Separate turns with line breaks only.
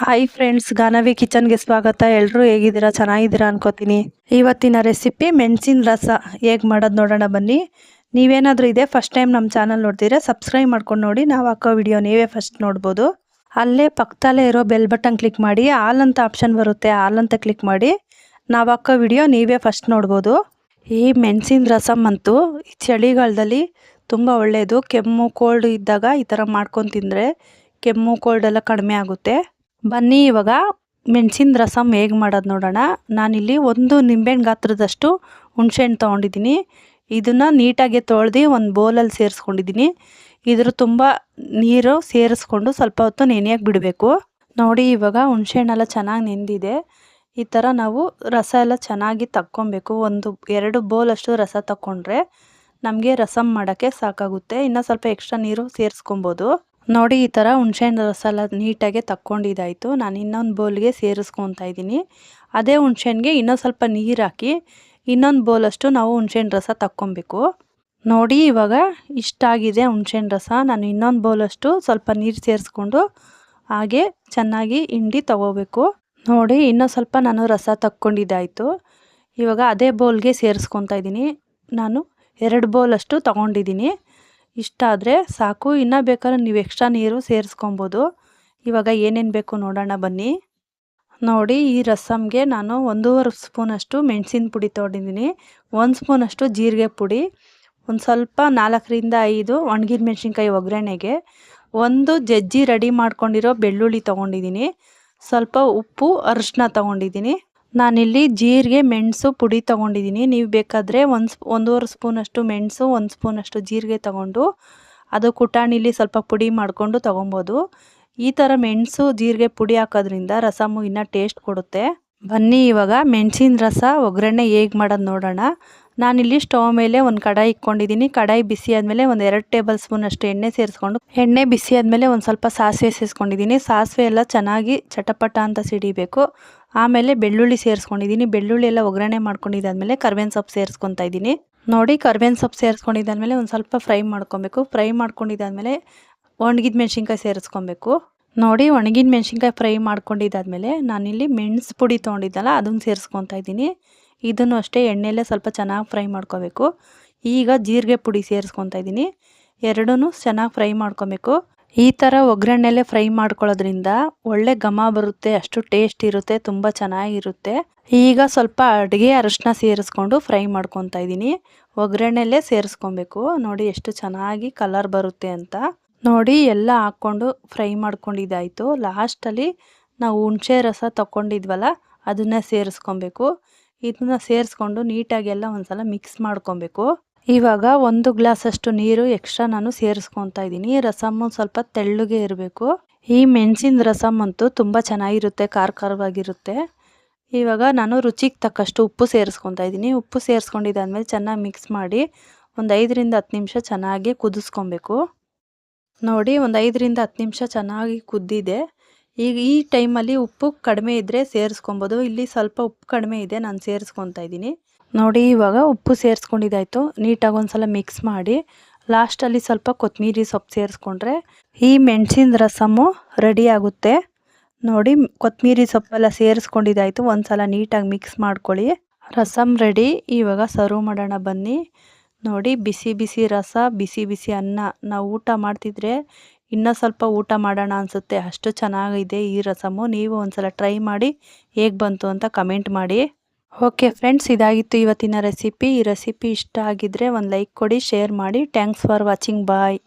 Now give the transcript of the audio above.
Hi friends, Ganavi ಕಿಚನ್ಗೆ ಸ್ವಾಗತ. ಎಲ್ಲರೂ ಹೇಗಿದ್ದೀರಾ? ಚೆನ್ನಾಗಿದ್ದೀರಾ ಅನ್ಕೋತೀನಿ. ಇವತ್ತಿನ ರೆಸಿಪಿ ಮೆಣಸಿನ ರಸ ಹೇಗೆ ಮಾಡೋದು ನೋಡೋಣ ಬನ್ನಿ. ನೀವೇನಾದರೂ ಇದೆ ಫಸ್ಟ್ ಟೈಮ್ ನಮ್ಮ ಚಾನಲ್ ನೋಡ್ತೀರಾ ಸಬ್ಸ್ಕ್ರೈಬ್ ಮಾಡ್ಕೊಂಡು ನೋಡಿ. ನಾವು ಹಾಕೋ ವಿಡಿಯೋ ನೀವೇ ಫಸ್ಟ್ ನೋಡ್ಬೋದು. ಅಲ್ಲೇ ಪಕ್ಕದಲ್ಲೇ ಇರೋ ಬೆಲ್ ಬಟನ್ ಕ್ಲಿಕ್ ಮಾಡಿ, ಆಲ್ ಅಂತ ಆಪ್ಷನ್ ಬರುತ್ತೆ, ಆಲ್ ಅಂತ ಕ್ಲಿಕ್ ಮಾಡಿ ನಾವು ಹಾಕೋ ವಿಡಿಯೋ ನೀವೇ ಫಸ್ಟ್ ನೋಡ್ಬೋದು. ಈ ಮೆಣಸಿನ ರಸಮ್ ಅಂತೂ ಈ ಚಳಿಗಾಲದಲ್ಲಿ ತುಂಬ ಒಳ್ಳೆಯದು. ಕೆಮ್ಮು ಕೋಲ್ಡ್ ಇದ್ದಾಗ ಈ ಥರ ಮಾಡ್ಕೊಂಡು ತಿಂದರೆ ಕೆಮ್ಮು ಕೋಲ್ಡ್ ಎಲ್ಲ ಕಡಿಮೆ ಆಗುತ್ತೆ. ಬನ್ನಿ ಇವಾಗ ಮೆಣಸಿನ ರಸಮ್ ಹೇಗೆ ಮಾಡೋದು ನೋಡೋಣ. ನಾನಿಲ್ಲಿ ಒಂದು ನಿಂಬೆಹಣ್ಣು ಗಾತ್ರದಷ್ಟು ಹುಣಸೆಹಣ್ಣು ತೊಗೊಂಡಿದ್ದೀನಿ. ಇದನ್ನು ನೀಟಾಗಿ ತೊಳೆದು ಒಂದು ಬೌಲಲ್ಲಿ ಸೇರಿಸ್ಕೊಂಡಿದ್ದೀನಿ. ಇದ್ರ ತುಂಬ ನೀರು ಸೇರಿಸ್ಕೊಂಡು ಸ್ವಲ್ಪ ಹೊತ್ತು ನೆನೆಯೋಕೆ ಬಿಡಬೇಕು. ನೋಡಿ ಇವಾಗ ಹುಣಸೆಹಣ್ಣೆಲ್ಲ ಚೆನ್ನಾಗಿ ನೆಂದಿದೆ. ಈ ಥರ ನಾವು ರಸ ಎಲ್ಲ ಚೆನ್ನಾಗಿ ತಕ್ಕೊಬೇಕು. 1-2 ಬೌಲಷ್ಟು ರಸ ತಗೊಂಡ್ರೆ ನಮಗೆ ರಸಮ್ ಮಾಡೋಕ್ಕೆ ಸಾಕಾಗುತ್ತೆ. ಇನ್ನು ಸ್ವಲ್ಪ ಎಕ್ಸ್ಟ್ರಾ ನೀರು ಸೇರಿಸ್ಕೊಬೋದು. ನೋಡಿ ಈ ಥರ ಹುಣಸೆಹಣ್ಣು ರಸ ಎಲ್ಲ ನೀಟಾಗಿ ತಕ್ಕೊಂಡಿದ್ದಾಯಿತು. ನಾನು ಇನ್ನೊಂದು ಬೌಲ್ಗೆ ಸೇರಿಸ್ಕೊತಾ ಇದ್ದೀನಿ. ಅದೇ ಹುಣಸೆಹಣ್ಣಿಗೆ ಇನ್ನೂ ಸ್ವಲ್ಪ ನೀರು ಹಾಕಿ ಇನ್ನೊಂದು ಬೌಲಷ್ಟು ನಾವು ಹುಣಸೆಹಣ್ಣು ರಸ ತಕ್ಕೊಬೇಕು. ನೋಡಿ ಇವಾಗ ಇಷ್ಟಾಗಿದೆ ಹುಣಸೆಹಣ್ಣು ರಸ. ನಾನು ಇನ್ನೊಂದು ಬೌಲಷ್ಟು ಸ್ವಲ್ಪ ನೀರು ಸೇರಿಸ್ಕೊಂಡು ಹಾಗೆ ಚೆನ್ನಾಗಿ ಹಿಂಡಿ ತಗೋಬೇಕು. ನೋಡಿ ಇನ್ನೂ ಸ್ವಲ್ಪ ನಾನು ರಸ ತಕ್ಕೊಂಡಿದ್ದಾಯಿತು. ಇವಾಗ ಅದೇ ಬೌಲ್ಗೆ ಸೇರಿಸ್ಕೊತಾ ಇದ್ದೀನಿ. ನಾನು 2 ಬೌಲಷ್ಟು ತೊಗೊಂಡಿದ್ದೀನಿ. ಇಷ್ಟಾದರೆ ಸಾಕು. ಇನ್ನೂ ಬೇಕಾದ್ರೆ ನೀವು ಎಕ್ಸ್ಟ್ರಾ ನೀರು ಸೇರಿಸ್ಕೊಬೋದು. ಇವಾಗ ಏನೇನು ಬೇಕು ನೋಡೋಣ ಬನ್ನಿ. ನೋಡಿ ಈ ರಸಮ್ಗೆ ನಾನು 1.5 ಸ್ಪೂನಷ್ಟು ಮೆಣಸಿನ ಪುಡಿ ತೊಗೊಂಡಿದ್ದೀನಿ. 1 ಸ್ಪೂನಷ್ಟು ಜೀರಿಗೆ ಪುಡಿ, ಒಂದು ಸ್ವಲ್ಪ 4-5 ಒಣಗಿದ ಮೆಣಸಿನ್ಕಾಯಿ ಒಗ್ಗರಣೆಗೆ, 1 ಜಜ್ಜಿ ರೆಡಿ ಮಾಡ್ಕೊಂಡಿರೋ ಬೆಳ್ಳುಳ್ಳಿ ತೊಗೊಂಡಿದ್ದೀನಿ, ಸ್ವಲ್ಪ ಉಪ್ಪು, ಅರಿಶಿನ ತೊಗೊಂಡಿದ್ದೀನಿ. ನಾನಿಲ್ಲಿ ಜೀರಿಗೆ ಮೆಣಸು ಪುಡಿ ತೊಗೊಂಡಿದ್ದೀನಿ. ನೀವು ಬೇಕಾದರೆ 1.5 ಸ್ಪೂನಷ್ಟು ಮೆಣಸು, 1 ಸ್ಪೂನಷ್ಟು ಜೀರಿಗೆ ತೊಗೊಂಡು ಅದು ಕುಟಾಣಿಲಿ ಸ್ವಲ್ಪ ಪುಡಿ ಮಾಡಿಕೊಂಡು ತೊಗೊಬೋದು. ಈ ಥರ ಮೆಣಸು ಜೀರಿಗೆ ಪುಡಿ ಹಾಕೋದ್ರಿಂದ ರಸಮು ಇನ್ನೂ ಟೇಸ್ಟ್ ಕೊಡುತ್ತೆ. ಬನ್ನಿ ಇವಾಗ ಮೆಣಸಿನ ರಸ ಒಗ್ಗರಣೆ ಹೇಗೆ ಮಾಡೋದು ನೋಡೋಣ. ನಾನಿಲ್ಲಿ ಸ್ಟವ್ ಮೇಲೆ ಒಂದು ಕಡಾಯಿ ಇಟ್ಕೊಂಡಿದ್ದೀನಿ. ಕಡಾಯಿ ಬಿಸಿ ಆದಮೇಲೆ 2 ಟೇಬಲ್ ಸ್ಪೂನಷ್ಟು ಎಣ್ಣೆ ಸೇರಿಸ್ಕೊಂಡು, ಎಣ್ಣೆ ಬಿಸಿ ಆದಮೇಲೆ ಒಂದು ಸ್ವಲ್ಪ ಸಾಸಿವೆ ಸೇರಿಸ್ಕೊಂಡಿದ್ದೀನಿ. ಸಾಸಿವೆ ಎಲ್ಲ ಚೆನ್ನಾಗಿ ಚಟಪಟ ಅಂತ ಸಿಡಿಬೇಕು. ಆಮೇಲೆ ಬೆಳ್ಳುಳ್ಳಿ ಸೇರಿಸ್ಕೊಂಡಿದ್ದೀನಿ. ಬೆಳ್ಳುಳ್ಳಿ ಎಲ್ಲ ಒಗ್ಗರಣೆ ಮಾಡ್ಕೊಂಡಿದ್ದಾದಮೇಲೆ ಕರ್ಬೇವಿನ ಸೊಪ್ಪು ಸೇರಿಸ್ಕೊತಾ ಇದ್ದೀನಿ. ನೋಡಿ ಕರ್ಬೇವಿನ ಸೊಪ್ಪು ಸೇರಿಸ್ಕೊಂಡಿದ್ದಾದಮೇಲೆ ಒಂದು ಸ್ವಲ್ಪ ಫ್ರೈ ಮಾಡ್ಕೊಬೇಕು. ಫ್ರೈ ಮಾಡ್ಕೊಂಡಿದ್ದಾದಮೇಲೆ ಒಣಗಿದ ಮೆಣಸಿನ್ಕಾಯಿ ಸೇರಿಸ್ಕೊಬೇಕು. ನೋಡಿ ಒಣಗಿದ ಮೆಣಸಿನ್ಕಾಯಿ ಫ್ರೈ ಮಾಡ್ಕೊಂಡಿದ್ದಾದಮೇಲೆ ನಾನಿಲ್ಲಿ ಮೆಣಸು ಪುಡಿ ತೊಗೊಂಡಿದ್ದಲ್ಲ ಅದನ್ನು ಸೇರಿಸ್ಕೊತಾ ಇದ್ದೀನಿ. ಇದನ್ನು ಅಷ್ಟೇ ಎಣ್ಣೆಯಲ್ಲೇ ಸ್ವಲ್ಪ ಚೆನ್ನಾಗಿ ಫ್ರೈ ಮಾಡ್ಕೋಬೇಕು. ಈಗ ಜೀರಿಗೆ ಪುಡಿ ಸೇರಿಸ್ಕೊತಾ ಇದ್ದೀನಿ. ಎರಡೂ ಚೆನ್ನಾಗಿ ಫ್ರೈ ಮಾಡ್ಕೊಬೇಕು. ಈ ಥರ ಒಗ್ಗರಣೆಲ್ಲೇ ಫ್ರೈ ಮಾಡ್ಕೊಳ್ಳೋದ್ರಿಂದ ಒಳ್ಳೆ ಘಮ ಬರುತ್ತೆ, ಅಷ್ಟು ಟೇಸ್ಟ್ ಇರುತ್ತೆ, ತುಂಬ ಚೆನ್ನಾಗಿರುತ್ತೆ. ಈಗ ಸ್ವಲ್ಪ ಅಡುಗೆ ಅರಿಶಿನ ಸೇರಿಸ್ಕೊಂಡು ಫ್ರೈ ಮಾಡ್ಕೊತಾ ಇದ್ದೀನಿ. ಒಗ್ಗರಣೆಲ್ಲೇ ಸೇರಿಸ್ಕೊಬೇಕು. ನೋಡಿ ಎಷ್ಟು ಚೆನ್ನಾಗಿ ಕಲರ್ ಬರುತ್ತೆ ಅಂತ. ನೋಡಿ ಎಲ್ಲ ಹಾಕ್ಕೊಂಡು ಫ್ರೈ ಮಾಡ್ಕೊಂಡಿದ್ದಾಯಿತು. ಲಾಸ್ಟಲ್ಲಿ ನಾವು ಹುಣಸೆ ರಸ ತಗೊಂಡಿದ್ವಲ್ಲ ಅದನ್ನು ಸೇರಿಸ್ಕೊಬೇಕು. ಇದನ್ನ ಸೇರಿಸ್ಕೊಂಡು ನೀಟಾಗಿ ಎಲ್ಲ ಒಂದ್ಸಲ ಮಿಕ್ಸ್ ಮಾಡ್ಕೊಬೇಕು. ಇವಾಗ 1 ಗ್ಲಾಸಷ್ಟು ನೀರು ಎಕ್ಸ್ಟ್ರಾ ನಾನು ಸೇರಿಸ್ಕೊತಾ ಇದ್ದೀನಿ. ರಸಮ್ಮು ಸ್ವಲ್ಪ ತೆಳ್ಳಗೆ ಇರಬೇಕು. ಈ ಮೆಣಸಿನ ರಸಮ್ ಅಂತೂ ತುಂಬ ಚೆನ್ನಾಗಿರುತ್ತೆ, ಖಾರವಾಗಿರುತ್ತೆ. ಇವಾಗ ನಾನು ರುಚಿಗೆ ತಕ್ಕಷ್ಟು ಉಪ್ಪು ಸೇರಿಸ್ಕೊತಾ ಇದ್ದೀನಿ. ಉಪ್ಪು ಸೇರಿಸ್ಕೊಂಡಿದ್ದಾದ್ಮೇಲೆ ಚೆನ್ನಾಗಿ ಮಿಕ್ಸ್ ಮಾಡಿ ಒಂದು 5-10 ನಿಮಿಷ ಚೆನ್ನಾಗಿ ಕುದಿಸ್ಕೊಬೇಕು. ನೋಡಿ ಒಂದು 5-10 ನಿಮಿಷ ಚೆನ್ನಾಗಿ ಕುದ್ದಿದೆ. ಈಗ ಈ ಟೈಮಲ್ಲಿ ಉಪ್ಪು ಕಡಿಮೆ ಇದ್ದರೆ ಸೇರಿಸ್ಕೊಬೋದು. ಇಲ್ಲಿ ಸ್ವಲ್ಪ ಉಪ್ಪು ಕಡಿಮೆ ಇದೆ, ನಾನು ಸೇರಿಸ್ಕೊತಾ ಇದ್ದೀನಿ. ನೋಡಿ ಇವಾಗ ಉಪ್ಪು ಸೇರಿಸ್ಕೊಂಡಿದ್ದಾಯಿತು. ನೀಟಾಗಿ ಒಂದ್ಸಲ ಮಿಕ್ಸ್ ಮಾಡಿ ಲಾಸ್ಟಲ್ಲಿ ಸ್ವಲ್ಪ ಕೊತ್ತಂಬರಿ ಸೊಪ್ಪು ಸೇರಿಸ್ಕೊಂಡ್ರೆ ಈ ಮೆಣಸಿನ ರಸಮ್ಮು ರೆಡಿ ಆಗುತ್ತೆ. ನೋಡಿ ಕೊತ್ತಂಬರಿ ಸೊಪ್ಪೆಲ್ಲ ಸೇರಿಸ್ಕೊಂಡಿದ್ದಾಯಿತು. ಒಂದ್ಸಲ ನೀಟಾಗಿ ಮಿಕ್ಸ್ ಮಾಡ್ಕೊಳ್ಳಿ. ರಸಮ್ ರೆಡಿ. ಇವಾಗ ಸರ್ವ್ ಮಾಡೋಣ ಬನ್ನಿ. ನೋಡಿ ಬಿಸಿ ಬಿಸಿ ರಸ, ಬಿಸಿ ಬಿಸಿ ಅನ್ನ. ನಾವು ಊಟ ಮಾಡ್ತಿದ್ರೆ ಇನ್ನೂ ಸ್ವಲ್ಪ ಊಟ ಮಾಡೋಣ ಅನಿಸುತ್ತೆ, ಅಷ್ಟು ಚೆನ್ನಾಗಿದೆ ಈ ರಸಮು. ನೀವು ಒಂದ್ಸಲ ಟ್ರೈ ಮಾಡಿ ಹೇಗೆ ಬಂತು ಅಂತ ಕಮೆಂಟ್ ಮಾಡಿ. ಓಕೆ ಫ್ರೆಂಡ್ಸ್, ಇದಾಗಿತ್ತು ಇವತ್ತಿನ ರೆಸಿಪಿ. ಈ ರೆಸಿಪಿ ಇಷ್ಟ ಆಗಿದ್ದರೆ ಒಂದು ಲೈಕ್ ಕೊಡಿ, ಶೇರ್ ಮಾಡಿ. Thanks for watching. ಬಾಯ್.